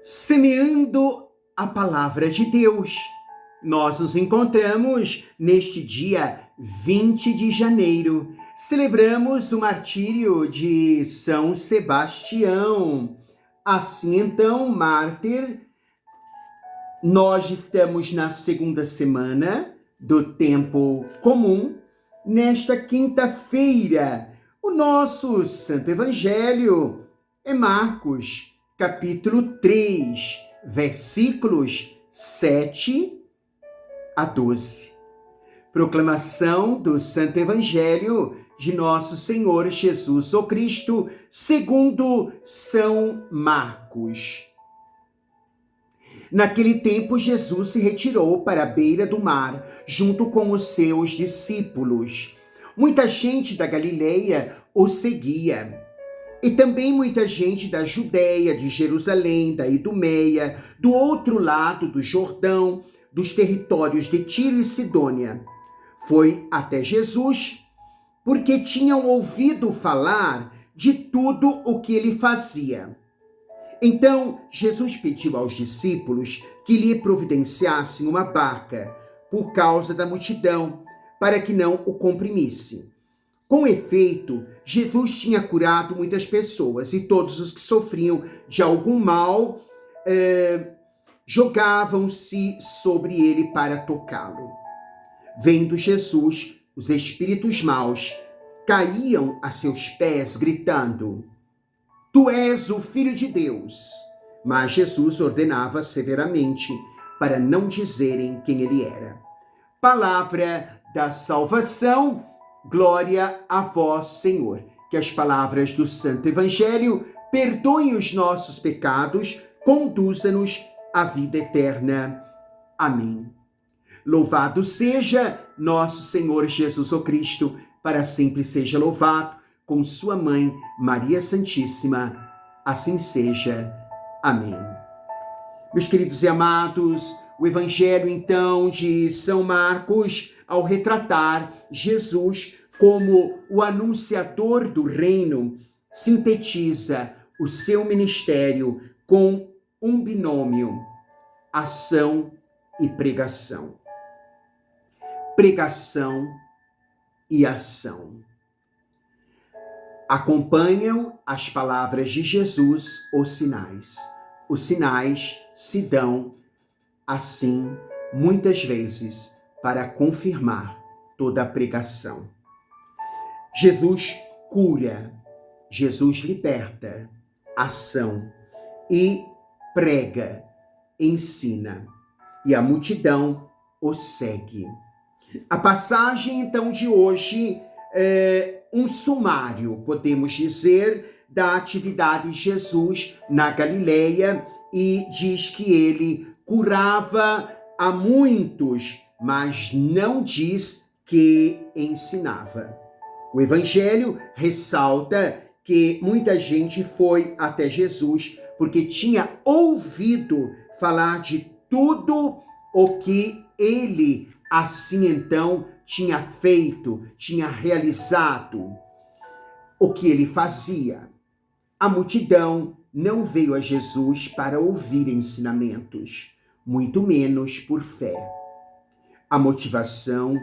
Semeando a palavra de Deus. Nós nos encontramos neste dia 20 de janeiro. Celebramos o martírio de São Sebastião. Assim então, mártir, nós estamos na segunda semana do tempo comum. Nesta quinta-feira, o nosso Santo Evangelho é Marcos, capítulo 3, versículos 7 a 12. Proclamação do Santo Evangelho de Nosso Senhor Jesus o Cristo, segundo São Marcos. Naquele tempo, Jesus se retirou para a beira do mar, junto com os seus discípulos. Muita gente da Galileia o seguia. E também muita gente da Judéia, de Jerusalém, da Idumeia, do outro lado do Jordão, dos territórios de Tiro e Sidônia. Foi até Jesus, porque tinham ouvido falar de tudo o que ele fazia. Então, Jesus pediu aos discípulos que lhe providenciassem uma barca, por causa da multidão, para que não o comprimisse. Com efeito, Jesus tinha curado muitas pessoas e todos os que sofriam de algum mal jogavam-se sobre ele para tocá-lo. Vendo Jesus, os espíritos maus caíam a seus pés, gritando: Tu és o Filho de Deus. Mas Jesus ordenava severamente para não dizerem quem ele era. Palavra da salvação. Glória a vós, Senhor. Que as palavras do Santo Evangelho perdoem os nossos pecados, conduza-nos à vida eterna. Amém. Louvado seja nosso Senhor Jesus o Cristo, para sempre seja louvado, com sua mãe, Maria Santíssima. Assim seja. Amém. Meus queridos e amados, o Evangelho, então, de São Marcos, ao retratar Jesus como o anunciador do reino, sintetiza o seu ministério com um binômio: ação e pregação. Pregação e ação. Acompanham as palavras de Jesus os sinais. Os sinais se dão assim, muitas vezes, para confirmar toda a pregação. Jesus cura, Jesus liberta, ação, e prega, ensina, e a multidão o segue. A passagem, então, de hoje é um sumário, podemos dizer, da atividade de Jesus na Galileia, e diz que ele curava a muitos, mas não diz que ensinava. O Evangelho ressalta que muita gente foi até Jesus porque tinha ouvido falar de tudo o que ele, assim então, tinha feito, tinha realizado, o que ele fazia. A multidão não veio a Jesus para ouvir ensinamentos, muito menos por fé. A motivação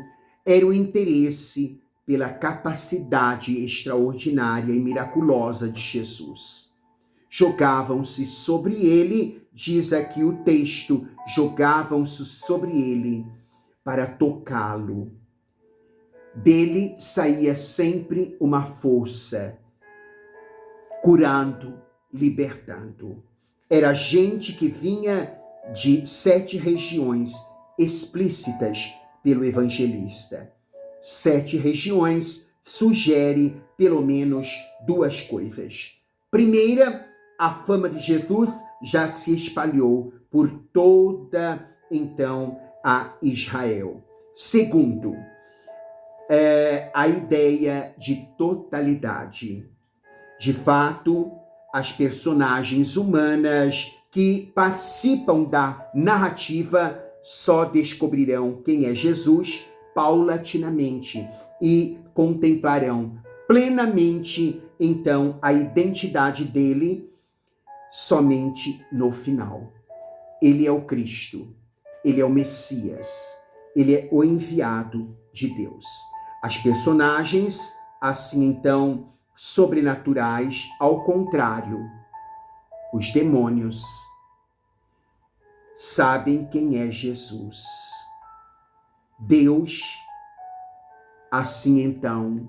era o interesse pela capacidade extraordinária e miraculosa de Jesus. Jogavam-se sobre ele, diz aqui o texto, jogavam-se sobre ele para tocá-lo. Dele saía sempre uma força, curando, libertando. Era gente que vinha de 7 regiões explícitas pelo evangelista. 7 regiões sugere pelo menos 2 coisas. Primeira, a fama de Jesus já se espalhou por toda, então, a Israel. Segundo, a ideia de totalidade. De fato, as personagens humanas que participam da narrativa só descobrirão quem é Jesus paulatinamente e contemplarão plenamente, então, a identidade dele somente no final. Ele é o Cristo, ele é o Messias, ele é o enviado de Deus. As personagens, assim então, sobrenaturais, ao contrário, os demônios sabem quem é Jesus. Deus, assim então,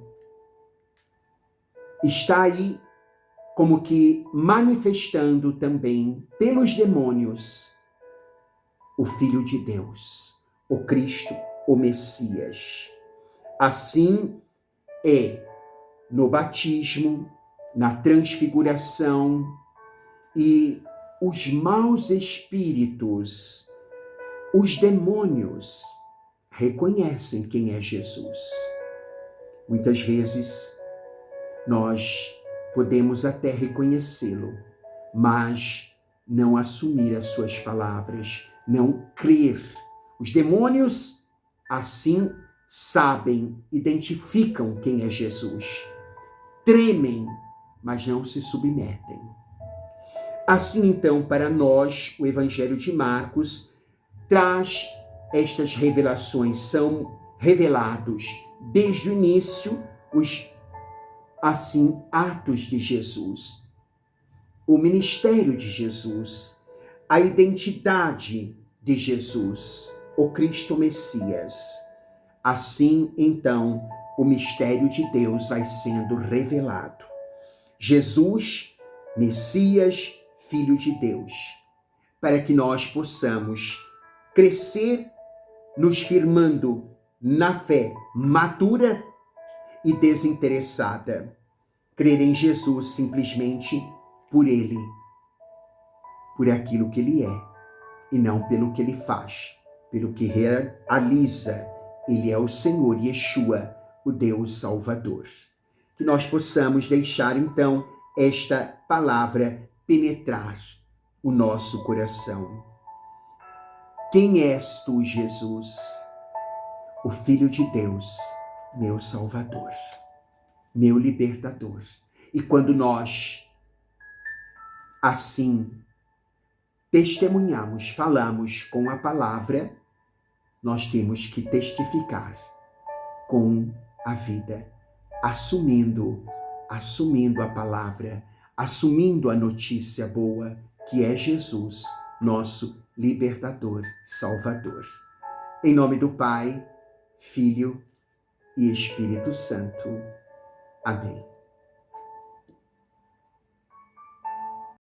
está aí como que manifestando também pelos demônios o Filho de Deus, o Cristo, o Messias. Assim é no batismo, na transfiguração, e os maus espíritos, os demônios, reconhecem quem é Jesus. Muitas vezes nós podemos até reconhecê-lo, mas não assumir as suas palavras, não crer. Os demônios, assim, sabem, identificam quem é Jesus. Tremem, mas não se submetem. Assim, então, para nós, o Evangelho de Marcos traz estas revelações, são revelados desde o início os, assim, atos de Jesus, o ministério de Jesus, a identidade de Jesus, o Cristo Messias. Assim, então, o mistério de Deus vai sendo revelado. Jesus, Messias, Filho de Deus, para que nós possamos crescer nos firmando na fé madura e desinteressada. Crer em Jesus simplesmente por Ele, por aquilo que Ele é, e não pelo que Ele faz, pelo que realiza. Ele é o Senhor Yeshua, o Deus Salvador. Que nós possamos deixar, então, esta palavra penetrar o nosso coração. Quem és tu, Jesus? O Filho de Deus, meu Salvador, meu Libertador. E quando nós, assim, testemunhamos, falamos com a palavra, nós temos que testificar com a vida, assumindo a palavra, assumindo a notícia boa, que é Jesus, nosso Libertador, Salvador. Em nome do Pai, Filho e Espírito Santo. Amém.